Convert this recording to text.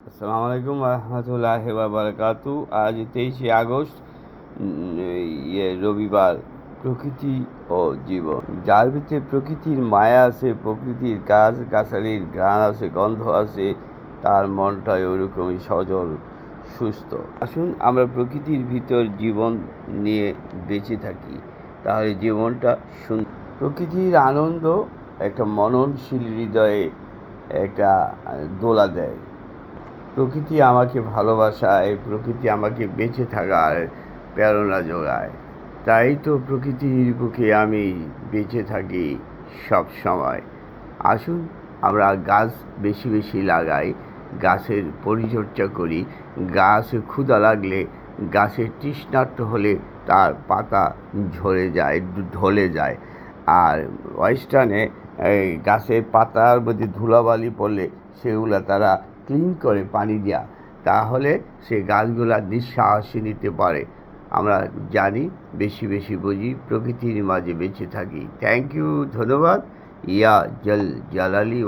আসসালামু আলাইকুম রহমতুল্লাহি ওয়া বারাকাতু। আজ 23শে আগস্ট, রবিবার। প্রকৃতি ও জীবন, যার ভিতরে প্রকৃতির মায়া আছে, প্রকৃতির গাছ গাছালির ঘ্রাণ আছে, গন্ধ আছে, তার মনটাই ওরকমই সজল, সুস্থ। আসুন আমরা প্রকৃতির ভিতর জীবন নিয়ে বেঁচে থাকি, তাহলে জীবনটা সুন্দর। প্রকৃতির আনন্দ একটা মননশীল হৃদয়ে একটা দোলা দেয়। প্রকৃতি আমাকে ভালোবাসায়, প্রকৃতি আমাকে বেঁচে থাকার প্রেরণা যোগায়। তাই তো প্রকৃতির বুকে আমি বেঁচে থাকি সব সময়। আসুন আমরা গাছ বেশি বেশি লাগাই, গাছের পরিচর্যা করি। গাছ ক্ষুধা লাগলে, গাছের তৃষ্ণার্ত হলে তার পাতা ঝরে যায়, ঢলে যায়। আর ওয়েস্টার্নে গাছের পাতার মধ্যে ধুলাবালি পড়লে সেগুলা তারা ক্লিন করে পানি দেওয়া, তাহলে সে গাছগুলা নিঃশ্বাসে নিতে পারে। আমরা জানি, বেশি বেশি বুঝি, প্রকৃতির মাঝে বেঁচে থাকি। থ্যাংক ইউ, ধন্যবাদ। ইয়া জল জালালি।